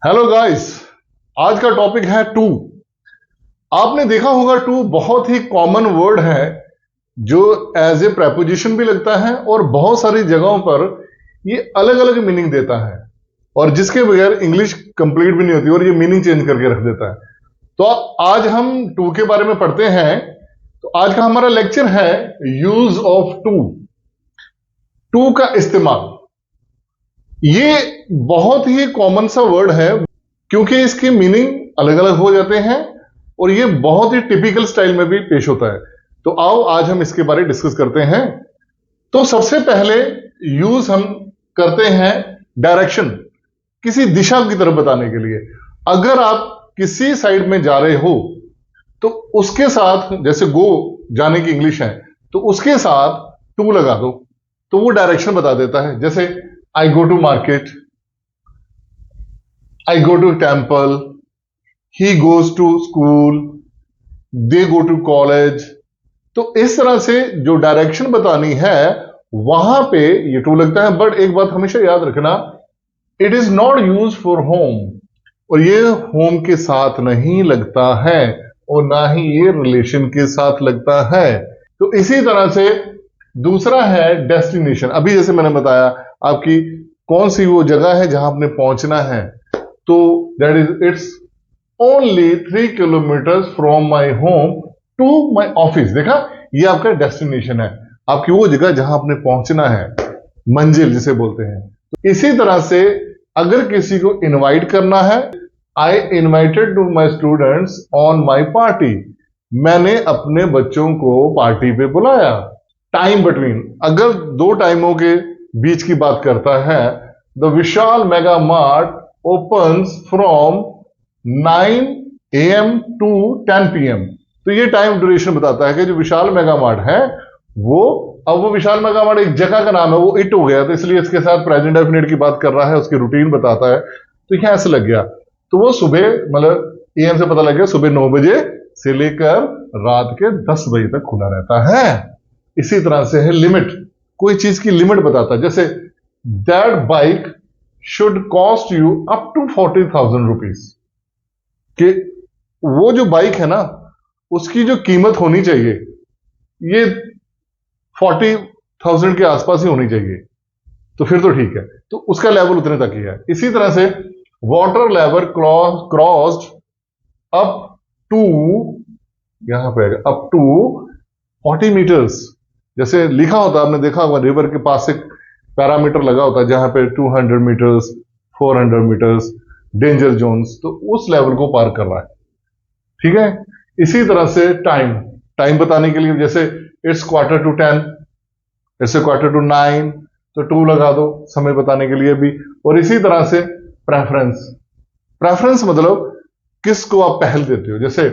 Hello guys. आज का topic है टू। आपने देखा होगा टू बहुत ही कॉमन वर्ड है जो एज ए preposition भी लगता है और बहुत सारी जगहों पर ये अलग अलग मीनिंग देता है और जिसके बगैर इंग्लिश कंप्लीट भी नहीं होती और ये मीनिंग चेंज करके रख देता है। तो आज हम टू के बारे में पढ़ते हैं। तो आज का हमारा लेक्चर है यूज ऑफ टू। टू का इस्तेमाल ये बहुत ही कॉमन सा वर्ड है क्योंकि इसकी मीनिंग अलग अलग हो जाते हैं और ये बहुत ही टिपिकल स्टाइल में भी पेश होता है। तो आओ आज हम इसके बारे में डिस्कस करते हैं। तो सबसे पहले यूज हम करते हैं डायरेक्शन, किसी दिशा की तरफ बताने के लिए। अगर आप किसी साइड में जा रहे हो तो उसके साथ, जैसे गो जाने की इंग्लिश है, तो उसके साथ टू लगा दो तो वो डायरेक्शन बता देता है। जैसे I go to market, I go to temple, he goes to school, they go to college. तो इस तरह से जो डायरेक्शन बतानी है वहां पे ये टू लगता है। बट एक बात हमेशा याद रखना, it is not use for home, और ये होम के साथ नहीं लगता है और ना ही ये रिलेशन के साथ लगता है। तो इसी तरह से दूसरा है डेस्टिनेशन। अभी जैसे मैंने बताया आपकी कौन सी वो जगह है जहां आपने पहुंचना है, तो that is it's only 3 kilometre from my home to my office. देखा, ये आपका डेस्टिनेशन है, आपकी वो जगह जहां आपने पहुंचना है, मंजिल जिसे बोलते हैं। तो इसी तरह से अगर किसी को इनवाइट करना है, I invited to my students on my party, मैंने अपने बच्चों को पार्टी पे बुलाया। टाइम बिटवीन, अगर दो टाइमों के बीच की बात करता है, the Vishal mega mart opens from 9 AM to 10 PM। तो ये टाइम ड्यूरेशन बताता है कि जो विशाल मेगा मार्ट है वो, अब वो विशाल मेगा मार्ट एक जगह का नाम है, वो इट हो गया तो इसलिए इसके साथ प्रेजेंट डेफिनेट की बात कर रहा है, उसकी रूटीन बताता है। तो यहां ऐसे लग गया, तो वो सुबह मतलब AM से पता लग गया सुबह 9 बजे से लेकर रात के 10 बजे तक खुला रहता है। इसी तरह से है लिमिट, कोई चीज की लिमिट बताता है। जैसे that bike should cost you up to 40,000 rupees, कि वो जो बाइक है ना उसकी जो कीमत होनी चाहिए ये 40,000 के आसपास ही होनी चाहिए, तो फिर तो ठीक है, तो उसका लेवल उतने तक ही है। इसी तरह से water level crossed up to, यहां पे अप टू 40 मीटर्स। जैसे लिखा होता है, आपने देखा होगा रिवर के पास एक पैरामीटर लगा होता है जहां पे 200 मीटर्स, 400 मीटर्स, डेंजर जोन्स, तो उस लेवल को पार कर रहा है। ठीक है। इसी तरह से टाइम, टाइम बताने के लिए जैसे it's quarter to 10, it's quarter to 9, तो 2 लगा दो समय बताने के लिए भी। और इसी तरह से प्रेफरेंस, प्रेफरेंस मतलब किसको आप पहल देते हो। जैसे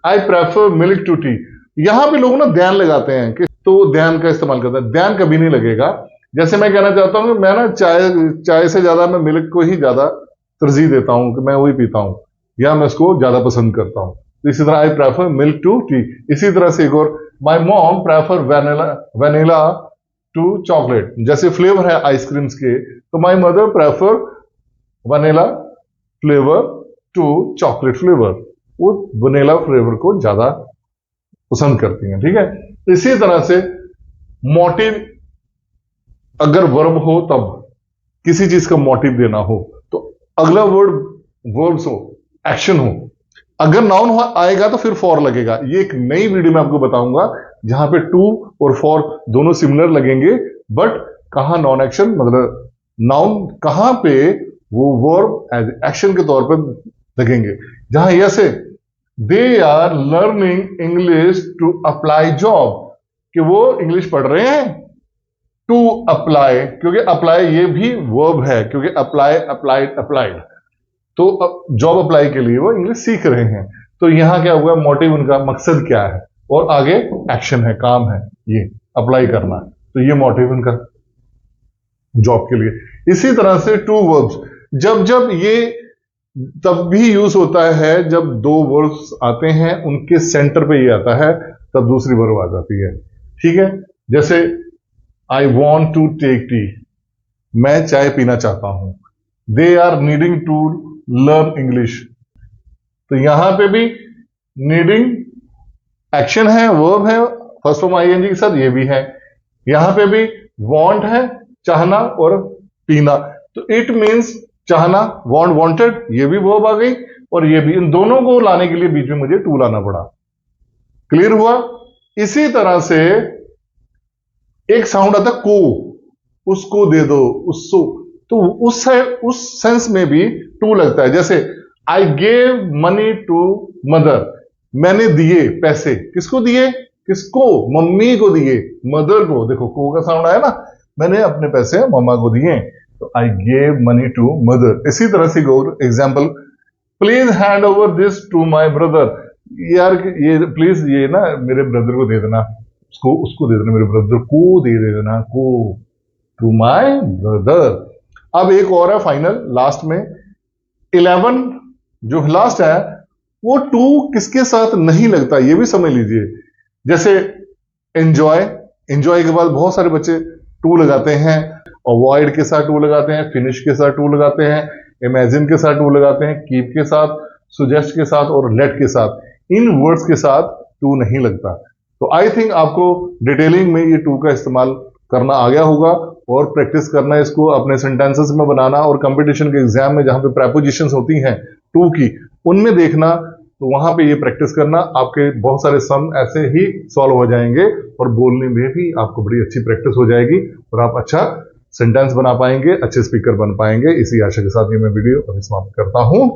I prefer milk to tea, यहां पे लोग ना ध्यान लगाते हैं कि, तो ध्यान का इस्तेमाल करते हैं, ध्यान कभी नहीं लगेगा। जैसे मैं कहना चाहता हूं कि मैं ना चाय से ज्यादा मैं मिल्क को ही ज्यादा तरजीह देता हूं, कि मैं वही पीता हूं या मैं उसको ज्यादा पसंद करता हूं। तो इसी तरह I prefer milk to tea. इसी तरह से एक और, my mom prefer vanilla to chocolate. जैसे फ्लेवर है आइसक्रीम्स के, तो my mother prefer vanilla flavour to chocolate flavour, वो वनीला फ्लेवर को ज्यादा पसंद करती हैं। ठीक है। इसी तरह से मोटिव, अगर वर्ब हो तब किसी चीज का मोटिव देना हो तो अगला वर्ड वर्ब्स हो, एक्शन हो। अगर नाउन आएगा तो फिर फॉर लगेगा। ये एक नई वीडियो में आपको बताऊंगा जहां पे टू और फॉर दोनों सिमिलर लगेंगे, बट कहां नॉन एक्शन मतलब नाउन, कहां पे वो वर्ब एज एक्शन के तौर पर लगेंगे। जहां ऐसे they are learning English to apply job, कि वो इंग्लिश पढ़ रहे हैं टू अप्लाई, क्योंकि अप्लाई ये भी वर्ब है, क्योंकि अप्लाई, अप्लाइड, अप्लाइड, तो जॉब अप्लाई के लिए वो इंग्लिश सीख रहे हैं। तो यहां क्या हुआ, मोटिव उनका मकसद क्या है, और आगे एक्शन है, काम है, ये अप्लाई करना, तो ये मोटिव उनका जॉब के लिए। इसी तरह से टू वर्ब्स, जब जब ये तब भी यूज होता है जब दो वर्ब्स आते हैं उनके सेंटर पे ये आता है, तब दूसरी वर्ब आ जाती है। ठीक है। जैसे I want to take tea, मैं चाय पीना चाहता हूं। They are needing to learn English. तो यहां पे भी नीडिंग एक्शन है, वर्ब है फर्स्ट फॉर्म आईएनजी के साथ, ये भी है। यहां पे भी वांट है, चाहना और पीना। तो इट मींस चाहना, वांट वांटेड, ये भी वर्ब आ गई और ये भी। इन दोनों को लाने के लिए बीच में मुझे टू लाना पड़ा। क्लियर हुआ? इसी तरह से एक साउंड आता को, उसको दे दो, उसको, तो उस सेंस में भी टू लगता है। जैसे I gave money to mother, मैंने दिए पैसे, किसको दिए? किसको? मम्मी को दिए, मदर को। देखो को का साउंड आया ना, मैंने अपने पैसे मम्मा को दिए, तो I gave money to mother. इसी तरह से example, please hand over this to my brother, यार ये प्लीज ये ना मेरे ब्रदर को दे देना, उसको दे देना, मेरे ब्रदर को दे देना, को टू माई ब्रदर। अब एक और है फाइनल लास्ट में 11 जो लास्ट है, वो टू किसके साथ नहीं लगता ये भी समझ लीजिए। जैसे एंजॉय, एंजॉय के बाद बहुत सारे बच्चे टू लगाते हैं, अवॉइड के साथ टू लगाते हैं, फिनिश के साथ टू लगाते हैं, इमेजिन के साथ टू लगाते हैं, कीप के साथ, सुजेस्ट के साथ और लेट के साथ। इन वर्ड्स के साथ टू नहीं लगता। तो आई थिंक आपको डिटेलिंग में ये टू का इस्तेमाल करना आ गया होगा और प्रैक्टिस करना इसको अपने सेंटेंसेस में बनाना, और कंपटीशन के एग्जाम में जहां पे प्रेपोजिशंस होती हैं टू की, उनमें देखना, तो वहां पे ये प्रैक्टिस करना। आपके बहुत सारे सम ऐसे ही सॉल्व हो जाएंगे और बोलने में भी आपको बड़ी अच्छी प्रैक्टिस हो जाएगी और आप अच्छा सेंटेंस बना पाएंगे, अच्छे स्पीकर बन पाएंगे। इसी आशा के साथ ये मैं वीडियो अभी समाप्त करता हूं।